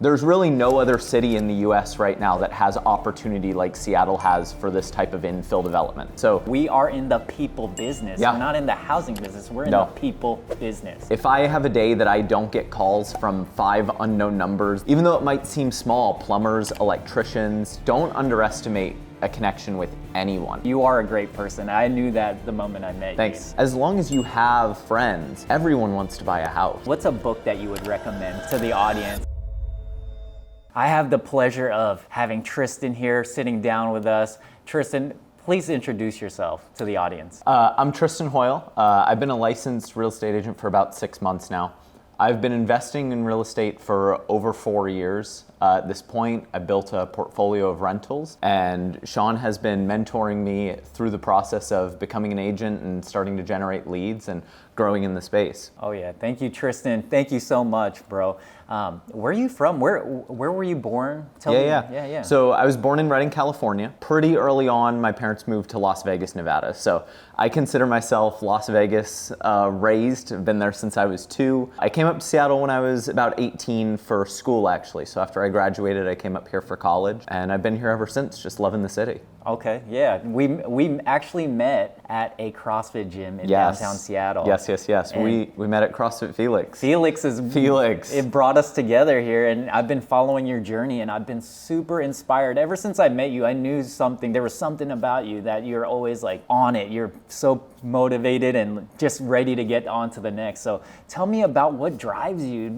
There's really no other city in the US right now that has opportunity like Seattle has for this type of infill development. So we are in the people business. Yeah. We're not in the housing business. We're in the people business. If I have a day that I don't get calls from 5 unknown numbers, even though it might seem small, plumbers, electricians, don't underestimate a connection with anyone. You are a great person. I knew that the moment I met you. Thanks. As long as you have friends, everyone wants to buy a house. What's a book that you would recommend to the audience? I have the pleasure of having Tristan here sitting down with us. Tristan, please introduce yourself to the audience. I'm Tristan Hoyle. I've been a licensed real estate agent for about 6 months now. I've been investing in real estate for over 4 years. At this point, I built a portfolio of rentals, and Sean has been mentoring me through the process of becoming an agent and starting to generate leads and growing in the space. Oh yeah, thank you, Tristan. Thank you so much, bro. Where are you from? Where were you born? Tell me. Yeah. So I was born in Redding, California. Pretty early on, my parents moved to Las Vegas, Nevada. So I consider myself Las Vegas raised. I've been there since I was 2. I came up to Seattle when I was about 18 for school, actually. So after I graduated, I came up here for college, and I've been here ever since, just loving the city. Okay, yeah. We actually met at a CrossFit gym in downtown Seattle. Yes. We met at CrossFit Felix. Felix. It brought us together here, and I've been following your journey, and I've been super inspired. Ever since I met you, I knew there was something about you that you're always like on it. You're so motivated and just ready to get on to the next. So tell me about what drives you,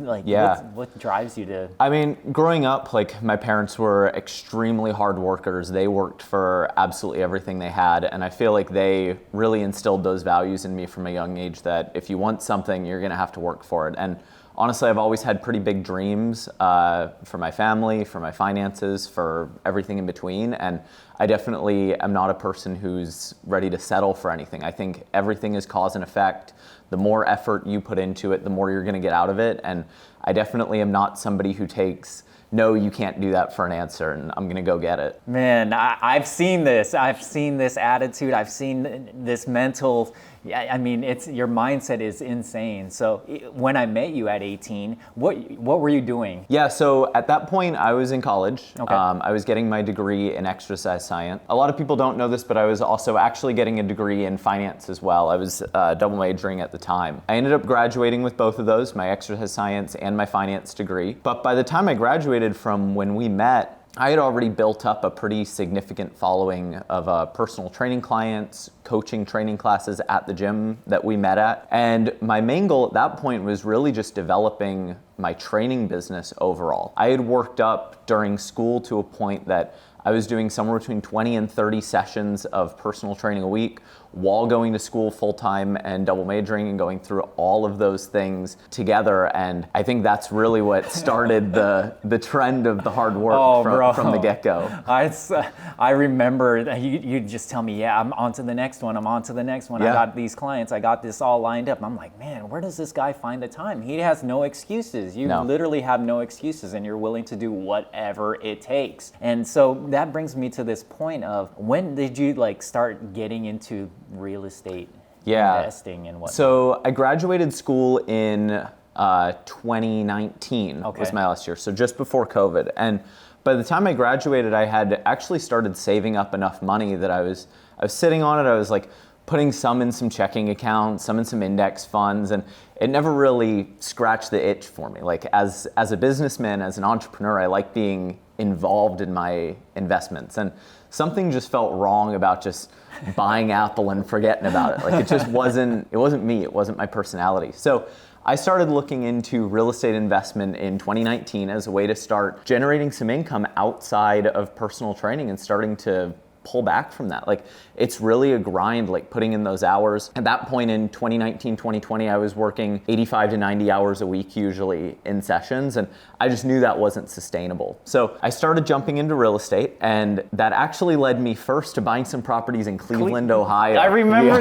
what drives you to... I mean, growing up, like, my parents were extremely hard workers. They worked for absolutely everything they had, and I feel like they really instilled those values in me from a young age, that if you want something, you're gonna have to work for it. And honestly, I've always had pretty big dreams for my family, for my finances, for everything in between. And I definitely am not a person who's ready to settle for anything. I think everything is cause and effect. The more effort you put into it, the more you're gonna get out of it. And I definitely am not somebody who takes, no, you can't do that for an answer, and I'm gonna go get it. Man, I've seen this. I've seen this attitude. I've seen this mental, I mean, your mindset is insane. So when I met you at 18, what were you doing? Yeah, so at that point, I was in college. Okay. I was getting my degree in exercise science. A lot of people don't know this, but I was also actually getting a degree in finance as well. I was double majoring at the time. I ended up graduating with both of those, my exercise science and my finance degree. But by the time I graduated from when we met, I had already built up a pretty significant following of personal training clients, coaching training classes at the gym that we met at. And my main goal at that point was really just developing my training business overall. I had worked up during school to a point that I was doing somewhere between 20 and 30 sessions of personal training a week while going to school full-time and double majoring and going through all of those things together. And I think that's really what started the trend of the hard work from the get-go. I remember you just tell me, yeah, I'm on to the next one. Yeah. I got these clients. I got this all lined up. I'm like, man, where does this guy find the time? He has no excuses. You literally have no excuses, and you're willing to do whatever it takes. And so that brings me to this point of, when did you start getting into real estate investing and what? So I graduated school in 2019 was my last year, so just before COVID. And by the time I graduated, I had actually started saving up enough money that I was sitting on it. I was like putting some in some checking accounts, some in some index funds, and it never really scratched the itch for me. Like, as a businessman, as an entrepreneur, I like being involved in my investments, and something just felt wrong about just buying Apple and forgetting about it. Like, it just wasn't me, it wasn't my personality. So I started looking into real estate investment in 2019 as a way to start generating some income outside of personal training and starting to pull back from that. Like, it's really a grind, like putting in those hours. At that point in 2019, 2020, I was working 85 to 90 hours a week usually in sessions, and I just knew that wasn't sustainable. So I started jumping into real estate, and that actually led me first to buying some properties in Cleveland, Ohio. I remember I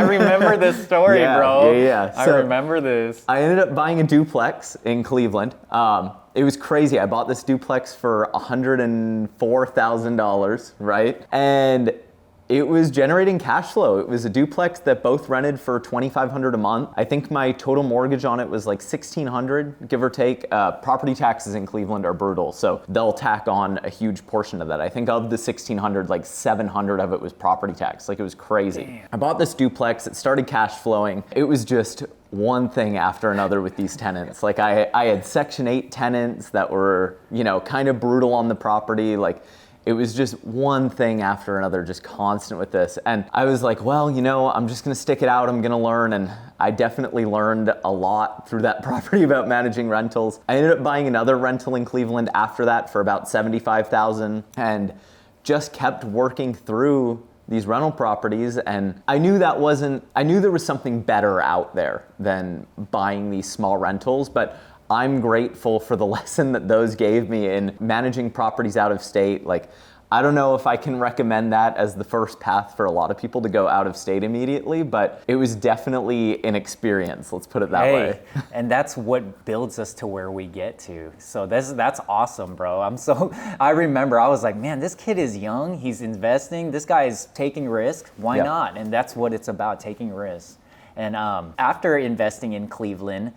remember this story, bro. Yeah. I remember this. I ended up buying a duplex in Cleveland. It was crazy. I bought this duplex for $104,000, right? And it was generating cash flow. It was a duplex that both rented for $2,500 a month. I think my total mortgage on it was like $1,600, give or take. Property taxes in Cleveland are brutal, so they'll tack on a huge portion of that. I think of the $1,600, like $700 of it was property tax. Like, it was crazy. Damn. I bought this duplex, it started cash flowing. It was just one thing after another with these tenants. Like, I had Section 8 tenants that were, you know, kind of brutal on the property. Like, it was just one thing after another, just constant with this. And I was like, well, you know, I'm just gonna stick it out, I'm gonna learn. And I definitely learned a lot through that property about managing rentals. I ended up buying another rental in Cleveland after that for about $75,000 and just kept working through these rental properties. And I knew there was something better out there than buying these small rentals, but I'm grateful for the lesson that those gave me in managing properties out of state. Like, I don't know if I can recommend that as the first path for a lot of people to go out of state immediately, but it was definitely an experience, let's put it that way. And that's what builds us to where we get to. So that's awesome, bro. I remember I was like, man, this kid is young, he's investing, this guy is taking risks, why not? And that's what it's about, taking risks. And after investing in Cleveland,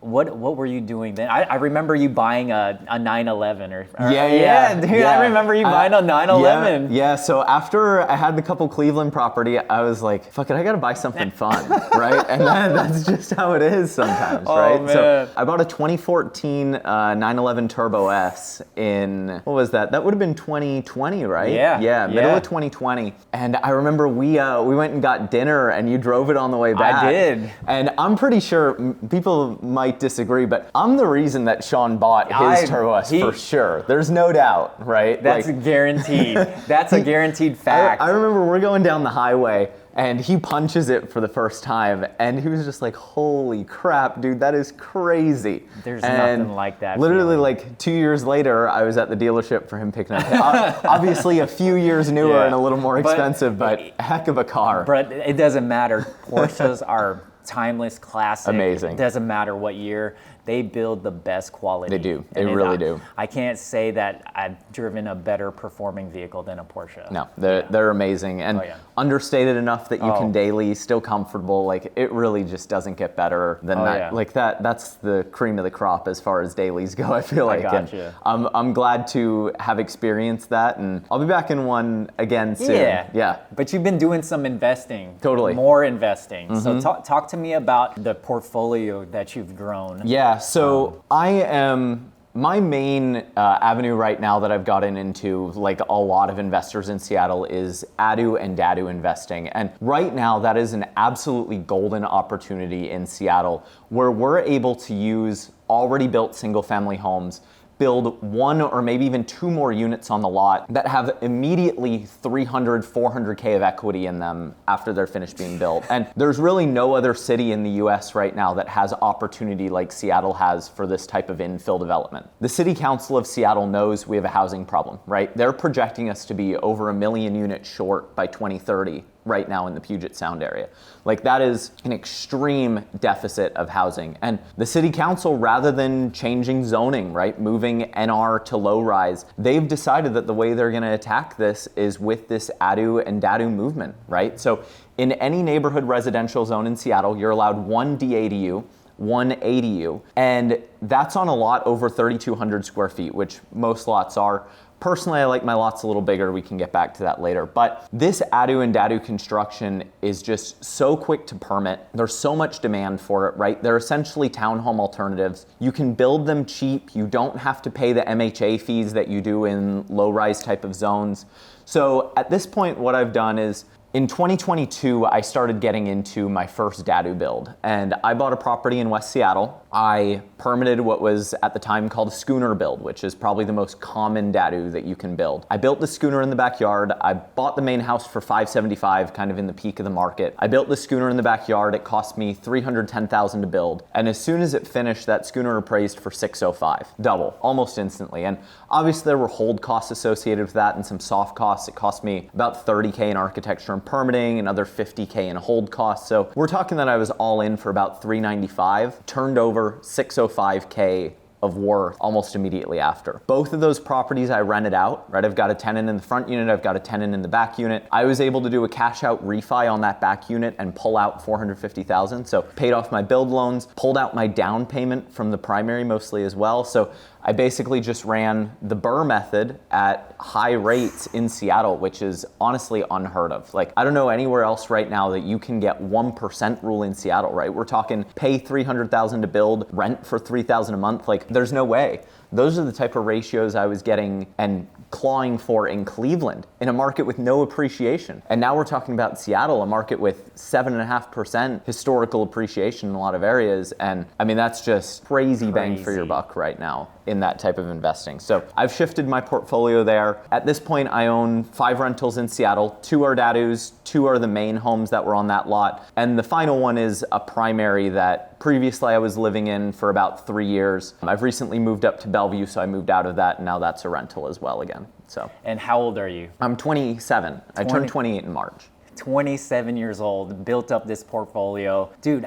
what were you doing then? I remember you buying a 911 or dude, yeah. I remember you buying a 911. Yeah, so after I had the couple Cleveland property, I was like, fuck it, I gotta buy something fun, right? And that's just how it is sometimes, right? Man. So I bought a 2014 911 Turbo S in, what was that? That would have been 2020, right? Yeah. Middle of 2020. And I remember we went and got dinner and you drove it on the way back. I did. And I'm pretty sure people might disagree, but I'm the reason that Sean bought his Turbo S for sure. There's no doubt, right? That's guaranteed. That's a guaranteed fact. I remember we're going down the highway and he punches it for the first time and he was just like, holy crap, dude, that is crazy. There's nothing like that. Literally like 2 years later, I was at the dealership for him picking up. Obviously a few years newer and a little more expensive, but heck of a car. But it doesn't matter. Porsches are timeless, classic. Amazing. It doesn't matter what year. They build the best quality. They do. They really do. I can't say that I've driven a better performing vehicle than a Porsche. No, they're amazing and understated enough that you can daily, still comfortable. Like, it really just doesn't get better than that. Yeah. Like that's the cream of the crop as far as dailies go, I feel like. Gotcha. And I'm glad to have experienced that, and I'll be back in one again soon. Yeah. But you've been doing some investing. Totally. More investing. Mm-hmm. So talk to me about the portfolio that you've grown. Yeah. So my main avenue right now that I've gotten into, like a lot of investors in Seattle, is ADU and DADU investing. And right now that is an absolutely golden opportunity in Seattle where we're able to use already built single family homes, build one or maybe even two more units on the lot that have immediately 300, 400K of equity in them after they're finished being built. And there's really no other city in the US right now that has opportunity like Seattle has for this type of infill development. The City Council of Seattle knows we have a housing problem, right? They're projecting us to be over 1 million units short by 2030 right now in the Puget Sound area. Like, that is an extreme deficit of housing. And the City Council, rather than changing zoning, right, moving NR to low rise, they've decided that the way they're gonna attack this is with this ADU and DADU movement, right? So in any neighborhood residential zone in Seattle, you're allowed one DADU, one ADU, and that's on a lot over 3,200 square feet, which most lots are. Personally, I like my lots a little bigger. We can get back to that later. But this ADU and DADU construction is just so quick to permit. There's so much demand for it, right? They're essentially townhome alternatives. You can build them cheap. You don't have to pay the MHA fees that you do in low-rise type of zones. So at this point, what I've done is, in 2022, I started getting into my first DADU build, and I bought a property in West Seattle. I permitted what was at the time called a schooner build, which is probably the most common DADU that you can build. I built the schooner in the backyard. I bought the main house for $575, kind of in the peak of the market. I built the schooner in the backyard. It cost me $310,000 to build. And as soon as it finished, that schooner appraised for $605, double, almost instantly. And obviously there were hold costs associated with that and some soft costs. It cost me about $30K in architecture and permitting, another $50K in hold costs. So we're talking that I was all in for about $395, turned over $605K of worth almost immediately after. Both of those properties I rented out, right? I've got a tenant in the front unit, I've got a tenant in the back unit. I was able to do a cash out refi on that back unit and pull out $450,000. So paid off my build loans, pulled out my down payment from the primary mostly as well. So I basically just ran the Burr method at high rates in Seattle, which is honestly unheard of. Like, I don't know anywhere else right now that you can get 1% rule in Seattle, right? We're talking pay $300,000 to build, rent for $3,000 a month. Like, there's no way. Those are the type of ratios I was getting and clawing for in Cleveland in a market with no appreciation. And now we're talking about Seattle, a market with 7.5% historical appreciation in a lot of areas. And I mean, that's just crazy bang for your buck right now in that type of investing. So I've shifted my portfolio there. At this point, I own 5 rentals in Seattle. 2 are Dadus, 2 are the main homes that were on that lot. And the final one is a primary that previously I was living in for about 3 years. I've recently moved up to Bellevue, so I moved out of that, and now that's a rental as well again. So. And how old are you? I'm 27. I turned 28 in March. 27 years old, built up this portfolio. Dude,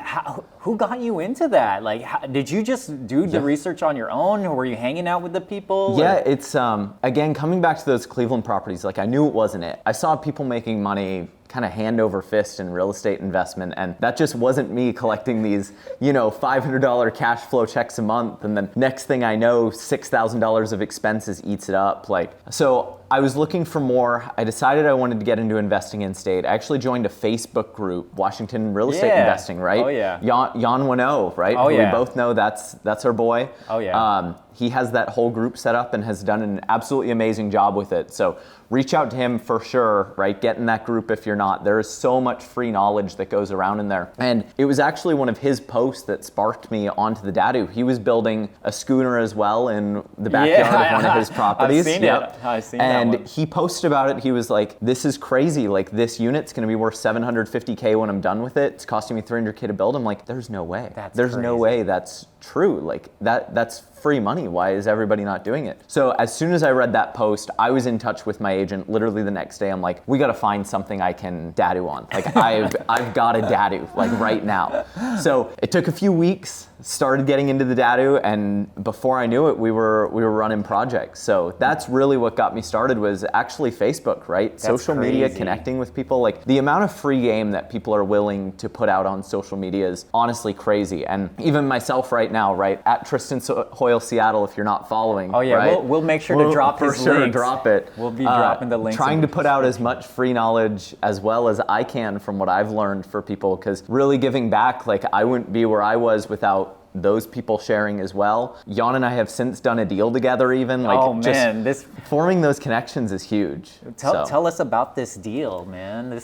who got you into that? Like, did you just do the research on your own, or were you hanging out with the people? Yeah, it's, again, coming back to those Cleveland properties, like I knew it wasn't it. I saw people making money kind of hand over fist in real estate investment, and that just wasn't me collecting these, $500 cash flow checks a month, and then next thing I know, $6,000 of expenses eats it up. So I was looking for more. I decided I wanted to get into investing in state. I actually joined a Facebook group, Washington Real Estate Investing, right? Oh yeah. Jan Wano, right? Oh yeah. We both know that's our boy. Oh yeah. He has that whole group set up and has done an absolutely amazing job with it. So reach out to him for sure, right? Get in that group if you're not. There is so much free knowledge that goes around in there. And it was actually one of his posts that sparked me onto the Dadu. He was building a schooner as well in the backyard of one of his properties. I've seen it. I've seen that one. And he posted about it. He was like, this is crazy. Like, this unit's going to be worth $750K when I'm done with it. It's costing me $300K to build. I'm like, there's no way. There's no way that's true. Like, that's free money. Why is everybody not doing it? So as soon as I read that post, I was in touch with my agent literally the next day. I'm like, we got to find something I can Dadu on. Like, I've got a Dadu, like right now. So it took a few weeks, started getting into the Dadu, and before I knew it, we were running projects. So that's really what got me started, was actually Facebook, right? Social media, connecting with people. Like, the amount of free game that people are willing to put out on social media is honestly crazy. And even myself right now, right, at Tristan Hoyle Seattle, if you're not following. Oh yeah, right? we'll make sure to drop his links. For sure, drop it. We'll be dropping the links. Trying to put out as much free knowledge as well as I can from what I've learned for people, because really giving back, like, I wouldn't be where I was without those people sharing as well. Jan and I have since done a deal together even. Like, just forming those connections is huge. Tell us about this deal, man.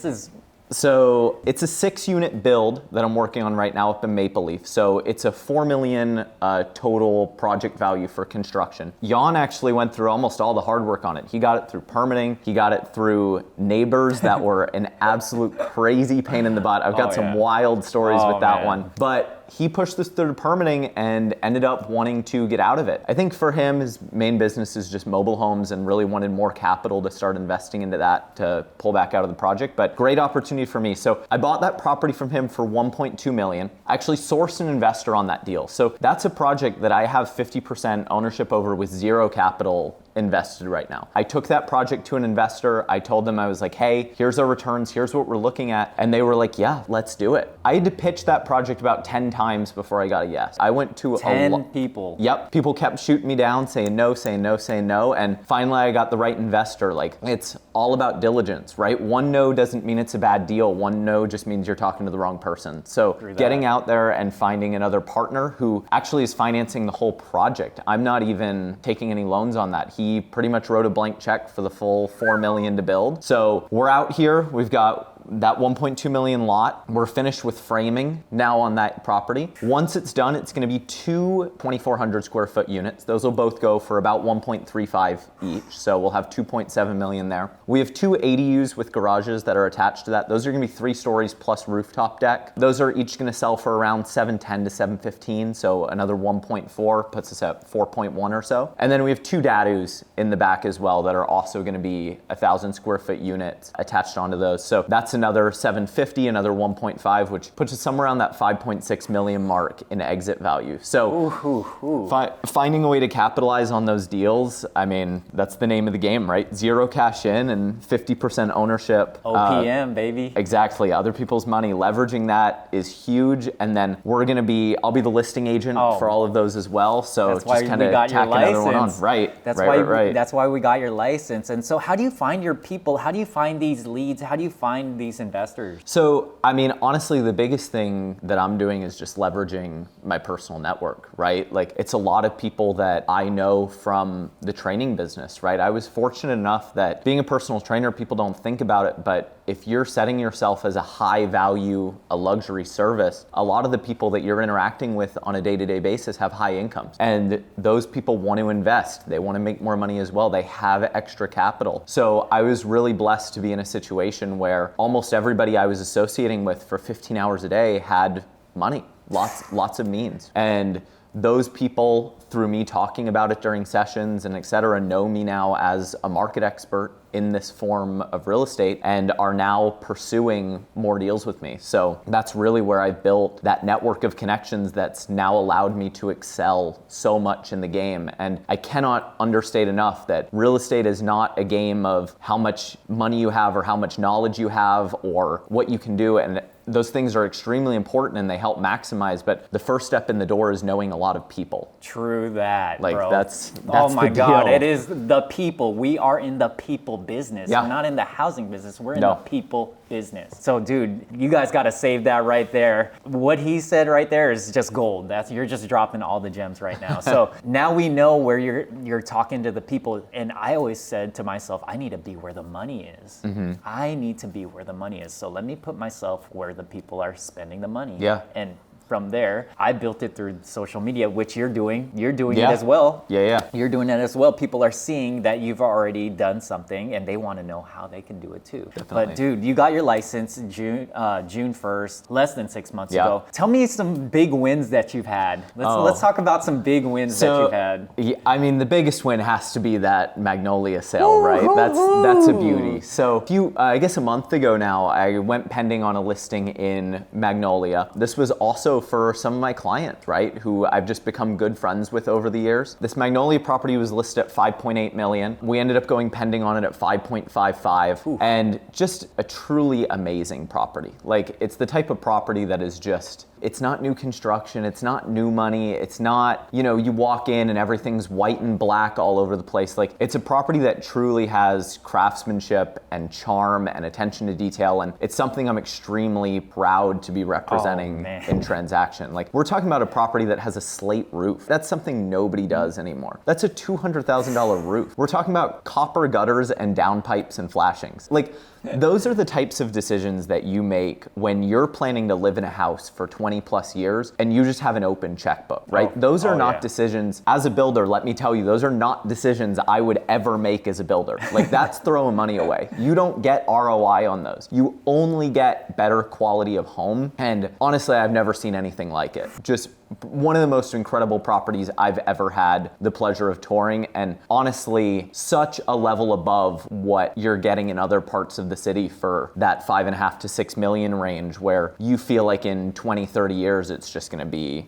So it's a 6-unit build that I'm working on right now up in Maple Leaf. So it's a $4 million total project value for construction. Jan actually went through almost all the hard work on it. He got it through permitting. He got it through neighbors that were an absolute crazy pain in the butt. I've got some wild stories with that one. But he pushed this through permitting and ended up wanting to get out of it. I think for him, his main business is just mobile homes, and really wanted more capital to start investing into that to pull back out of the project. But great opportunity for me. So I bought that property from him for $1.2 million. I actually sourced an investor on that deal. So that's a project that I have 50% ownership over with zero capital invested right now. I took that project to an investor. I told them, I was like, hey, here's our returns, here's what we're looking at. And they were like, yeah, let's do it. I had to pitch that project about 10 times before I got a yes. I went to 10 people. Yep. People kept shooting me down, saying no, saying no, saying no. And finally I got the right investor. Like, it's all about diligence, right? One no doesn't mean it's a bad deal. One no just means you're talking to the wrong person. So getting out there and finding another partner who actually is financing the whole project. I'm not even taking any loans on that. He pretty much wrote a blank check for the full $4 million to build. So we're out here. We've got that 1.2 million lot. We're finished with framing now on that property. Once it's done, it's gonna be 2 2,400 square foot units. Those will both go for about 1.35 each. So we'll have 2.7 million there. We have 2 ADUs with garages that are attached to that. Those are gonna be 3 stories plus rooftop deck. Those are each gonna sell for around 710 to 715. So another 1.4 puts us at 4.1 or so. And then we have 2 Dadus in the back as well that are also gonna be 1,000 square foot units attached onto those. So that's another 750, another 1.5, which puts us somewhere around that 5.6 million mark in exit value. So finding a way to capitalize on those deals, I mean, that's the name of the game, right? Zero cash in and 50% ownership. OPM, baby. Exactly. Other people's money. Leveraging that is huge. And then I'll be the listing agent for all of those as well. So that's why just kind of tack another one on. Right. That's why we got your license. And so how do you find your people? How do you find these leads? How do you find these investors? So, I mean, honestly, the biggest thing that I'm doing is just leveraging my personal network, right? Like, it's a lot of people that I know from the training business, right? I was fortunate enough that being a personal trainer, people don't think about it, but if you're setting yourself as a high value, a luxury service, a lot of the people that you're interacting with on a day-to-day basis have high incomes. And those people want to invest. They want to make more money as well. They have extra capital. So I was really blessed to be in a situation where almost everybody I was associating with for 15 hours a day had money, lots of means. And those people, through me talking about it during sessions and et cetera, know me now as a market expert in this form of real estate and are now pursuing more deals with me. So that's really where I've built that network of connections that's now allowed me to excel so much in the game. And I cannot understate enough that real estate is not a game of how much money you have or how much knowledge you have or what you can do. And those things are extremely important and they help maximize, but the first step in the door is knowing a lot of people. True that, like, bro. That's oh my the God, deal. it is the people. We are in the people business. Yeah. We're not in the housing business. We're in the people business. So dude, you guys got to save that right there. What he said right there is just gold. You're just dropping all the gems right now. So now we know where you're talking to the people. And I always said to myself, I need to be where the money is. Mm-hmm. I need to be where the money is. So let me put myself where the people are spending the money. Yeah. And from there, I built it through social media, which you're doing. You're doing it as well. Yeah. You're doing it as well. People are seeing that you've already done something and they want to know how they can do it too. Definitely. But dude, you got your license June 1st, less than 6 months ago. Tell me some big wins that you've had. Let's talk about some big wins that you've had. I mean, the biggest win has to be that Magnolia sale, right? That's a beauty. So I guess a month ago now, I went pending on a listing in Magnolia. This was also for some of my clients, right, who I've just become good friends with over the years. This Magnolia property was listed at 5.8 million. We ended up going pending on it at 5.55, and just a truly amazing property. Like, it's the type of property that is just, it's not new construction, it's not new money, it's not, you walk in and everything's white and black all over the place. Like, it's a property that truly has craftsmanship and charm and attention to detail, and it's something I'm extremely proud to be representing in transaction. Like, we're talking about a property that has a slate roof. That's something nobody does anymore. That's a $200,000 roof. We're talking about copper gutters and downpipes and flashings. Like, those are the types of decisions that you make when you're planning to live in a house for 20 plus years and you just have an open checkbook, right? Those are not decisions. As a builder, let me tell you, those are not decisions I would ever make as a builder. Like, that's throwing money away. You don't get ROI on those. You only get better quality of home. And honestly, I've never seen anything like it. Just one of the most incredible properties I've ever had the pleasure of touring, and honestly, such a level above what you're getting in other parts of the city for that 5.5 to 6 million range, where you feel like in 20, 30 years, it's just gonna be,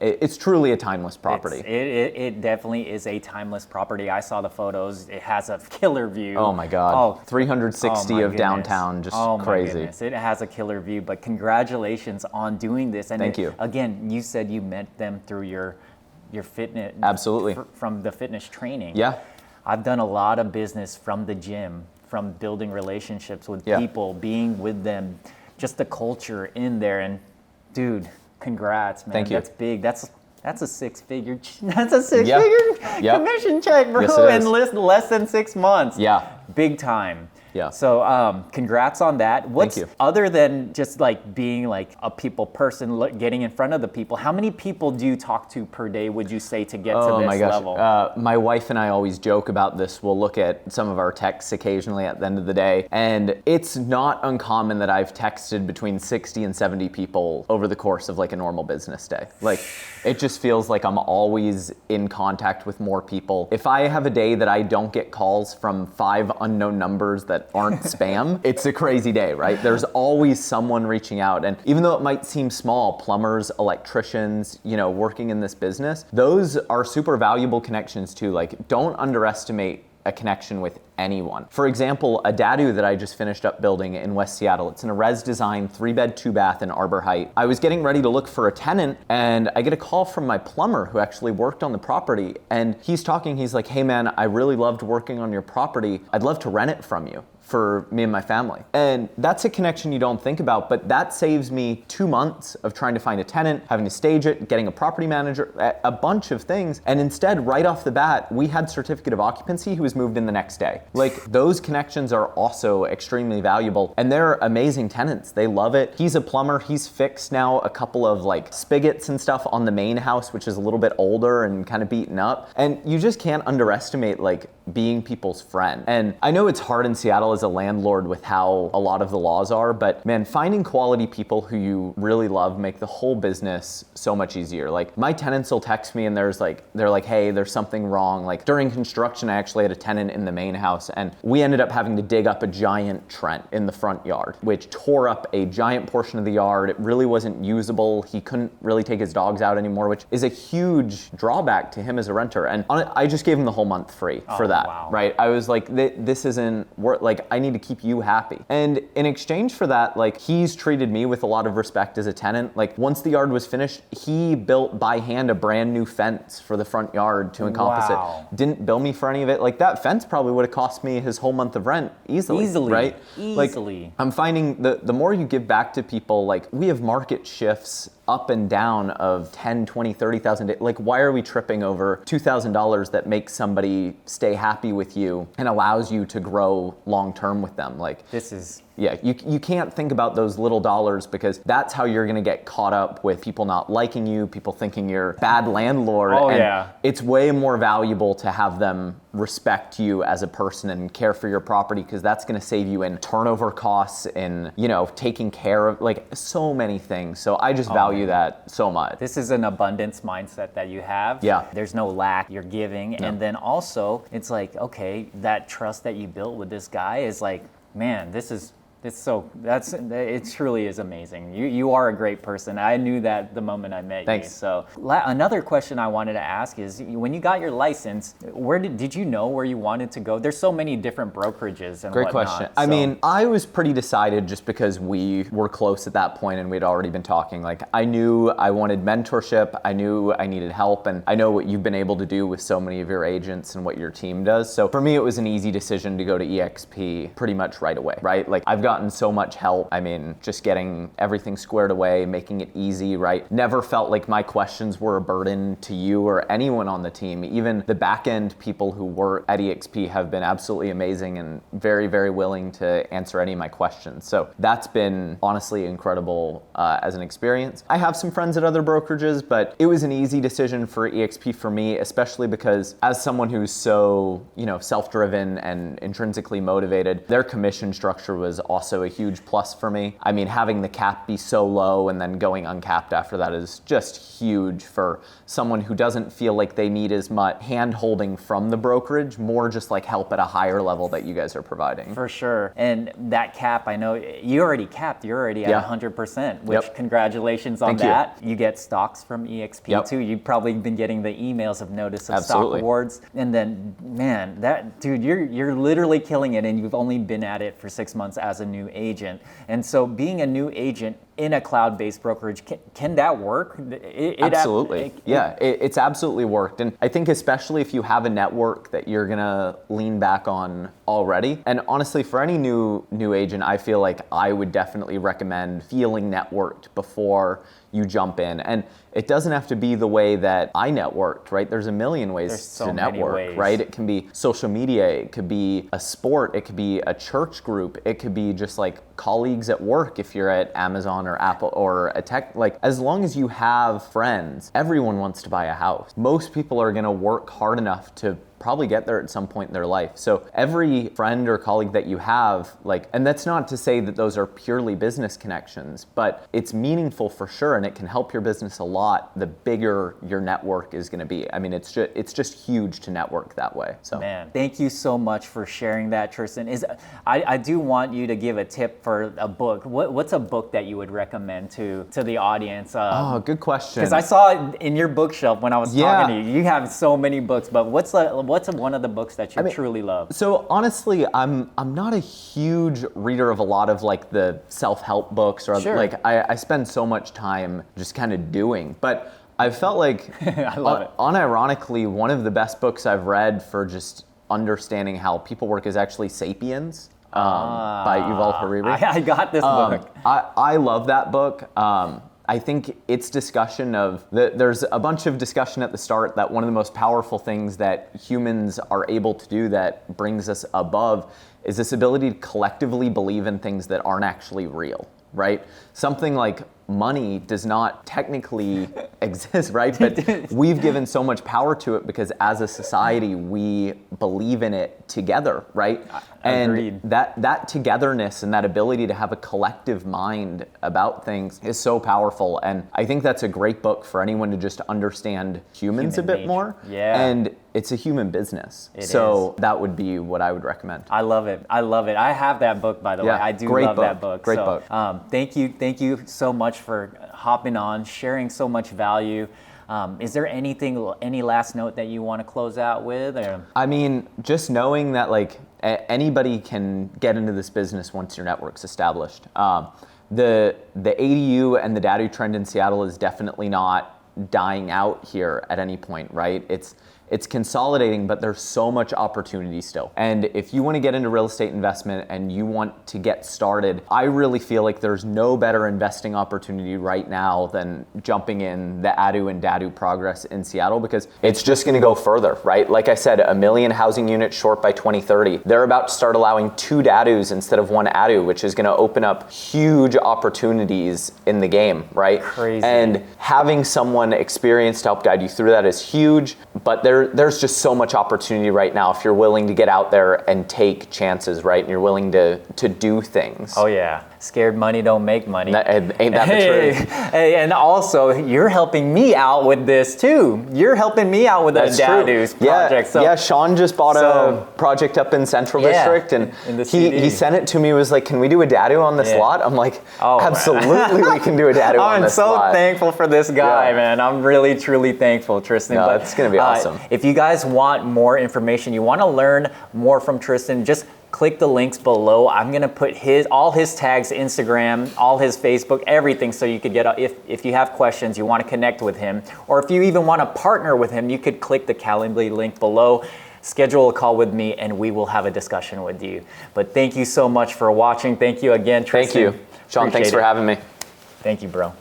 it's truly a timeless property. It definitely is a timeless property. I saw the photos. It has a killer view. Oh my God. 360 of downtown, just crazy. My goodness. It has a killer view, but congratulations on doing this. And Thank you. Again, you said you met them through your fitness. Absolutely. From the fitness training. Yeah. I've done a lot of business from the gym, from building relationships with people, being with them, just the culture in there. And dude, congrats, man. Thank you. That's big. That's a six-figure. That's a six-figure commission check, bro. Yes, it is. In less than 6 months. Yeah. Big time. Yeah. So congrats on that. Thank you. Other than just like being like a people person, getting in front of the people, how many people do you talk to per day, would you say, to get to this level? My wife and I always joke about this. We'll look at some of our texts occasionally at the end of the day, and it's not uncommon that I've texted between 60 and 70 people over the course of like a normal business day. Like, it just feels like I'm always in contact with more people. If I have a day that I don't get calls from 5 unknown numbers that that aren't spam, it's a crazy day, right? There's always someone reaching out. And even though it might seem small, plumbers, electricians, working in this business, those are super valuable connections too. Like, don't underestimate a connection with anyone. For example, a dadu that I just finished up building in West Seattle, it's in a res design, 3-bed, 2-bath in Arbor Height. I was getting ready to look for a tenant and I get a call from my plumber who actually worked on the property, and he's like, hey man, I really loved working on your property. I'd love to rent it from you for me and my family. And that's a connection you don't think about, but that saves me 2 months of trying to find a tenant, having to stage it, getting a property manager, a bunch of things. And instead, right off the bat, we had certificate of occupancy who was moved in the next day. Like, those connections are also extremely valuable, and they're amazing tenants. They love it. He's a plumber. He's fixed now a couple of like spigots and stuff on the main house, which is a little bit older and kind of beaten up. And you just can't underestimate like being people's friend. And I know it's hard in Seattle as a landlord with how a lot of the laws are, but man, finding quality people who you really love make the whole business so much easier. Like, my tenants will text me and they're like, hey, there's something wrong. Like, during construction, I actually had a tenant in the main house and we ended up having to dig up a giant trench in the front yard, which tore up a giant portion of the yard. It really wasn't usable. He couldn't really take his dogs out anymore, which is a huge drawback to him as a renter. And I just gave him the whole month free for that. Wow. Right? I was like, this isn't worth, like, I need to keep you happy. And in exchange for that, like, he's treated me with a lot of respect as a tenant. Like, once the yard was finished, he built by hand a brand new fence for the front yard to encompass it. Didn't bill me for any of it. Like, that fence probably would have cost me his whole month of rent easily. Right? Easily. Like, I'm finding the more you give back to people, like, we have market shifts up and down of 10, 20, 30,000. Like, why are we tripping over $2,000 that makes somebody stay happy with you and allows you to grow long term with them? Like, this is... Yeah, you can't think about those little dollars, because that's how you're gonna get caught up with people not liking you, people thinking you're a bad landlord. And it's way more valuable to have them respect you as a person and care for your property, because that's gonna save you in turnover costs and, taking care of, like, so many things. So I just value that so much. This is an abundance mindset that you have. Yeah. There's no lack, you're giving. No. And then also, it's like, okay, that trust that you built with this guy is like, man, it truly is amazing. You are a great person. I knew that the moment I met Thanks. you. So another question I wanted to ask is, when you got your license, where did you know where you wanted to go? There's so many different brokerages and Great whatnot. question. I mean, I was pretty decided just because we were close at that point and we'd already been talking. Like, I knew I wanted mentorship. I knew I needed help. And I know what you've been able to do with so many of your agents and what your team does. So for me, it was an easy decision to go to EXP pretty much right away, right? Like, I've gotten so much help. I mean, just getting everything squared away, making it easy, right? Never felt like my questions were a burden to you or anyone on the team. Even the back end people who work at EXP have been absolutely amazing and very, very willing to answer any of my questions. So that's been honestly incredible as an experience. I have some friends at other brokerages, but it was an easy decision for EXP for me, especially because as someone who's so, self-driven and intrinsically motivated, their commission structure was also a huge plus for me. I mean, having the cap be so low and then going uncapped after that is just huge for someone who doesn't feel like they need as much hand-holding from the brokerage, more just like help at a higher level that you guys are providing. For sure. And that cap, I know you already capped, you're already at 100%, which congratulations on that. You get stocks from EXP too. You've probably been getting the emails of notice of stock awards. And then, man, dude, you're literally killing it, and you've only been at it for 6 months as a new agent. And so being a new agent in a cloud-based brokerage, can that work? Absolutely. It's absolutely worked. And I think especially if you have a network that you're gonna lean back on already. And honestly, for any new agent, I feel like I would definitely recommend feeling networked before you jump in. And it doesn't have to be the way that I networked, right? There's a million ways to network, right? It can be social media, it could be a sport, it could be a church group, it could be just like colleagues at work if you're at Amazon or Apple or a tech. Like, as long as you have friends, everyone wants to buy a house. Most people are gonna work hard enough to probably get there at some point in their life. So every friend or colleague that you have, like, and that's not to say that those are purely business connections, but it's meaningful for sure, and it can help your business a lot the bigger your network is going to be. I mean, it's just huge to network that way. So man, thank you so much for sharing that, Tristan. I do want you to give a tip for a book. What's a book that you would recommend to the audience? Oh, good question. Because I saw it in your bookshelf when I was talking to you. You have so many books, but what's one of the books that you truly love? So honestly, I'm not a huge reader of a lot of like the self-help books, or like I spend so much time just kind of doing. But I felt like, I love it. Unironically, one of the best books I've read for just understanding how people work is actually *Sapiens* by Yuval Harari. I got this book. I love that book. I think its discussion of, there's a bunch of discussion at the start that one of the most powerful things that humans are able to do that brings us above is this ability to collectively believe in things that aren't actually real, right? Something like money does not technically exist, right? But we've given so much power to it because as a society, we believe in it together, right? Agreed. And that togetherness and that ability to have a collective mind about things is so powerful. And I think that's a great book for anyone to just understand humans a bit more. Yeah. And it's a human business. So that would be what I would recommend. I love it. I love it. I have that book, by the way. I do love that book. Great book. Thank you so much for hopping on, sharing so much value. Is there any last note that you want to close out with? Or? I mean, just knowing that like anybody can get into this business once your network's established. The ADU and the DADU trend in Seattle is definitely not dying out here at any point, right? It's consolidating, but there's so much opportunity still. And if you want to get into real estate investment and you want to get started, I really feel like there's no better investing opportunity right now than jumping in the ADU and DADU progress in Seattle, because it's just going to go further, right? Like I said, 1 million housing units short by 2030. They're about to start allowing 2 DADUs instead of 1 ADU, which is going to open up huge opportunities in the game, right? Crazy. And having someone experienced to help guide you through that is huge, but there's just so much opportunity right now if you're willing to get out there and take chances, right? And you're willing to do things. Oh yeah. Scared money don't make money. Ain't that the truth? Hey, and also you're helping me out with this too. You're helping me out with the DADU's project. Yeah, Sean just bought a project up in Central District, and he sent it to me. Was like, "Can we do a DADU on this lot?" I'm like, "Absolutely, we can do a DADU on this lot." I'm so thankful for this guy, man. I'm really, truly thankful, Tristan. No, it's gonna be awesome. If you guys want more information, you want to learn more from Tristan, just click the links below. I'm gonna put all his tags, Instagram, all his Facebook, everything, so you could get if you have questions, you want to connect with him, or if you even want to partner with him, you could click the Calendly link below. Schedule a call with me, and we will have a discussion with you. But thank you so much for watching. Thank you again, Tristan. Thank you, Sean. Thanks for having me. Thank you, bro.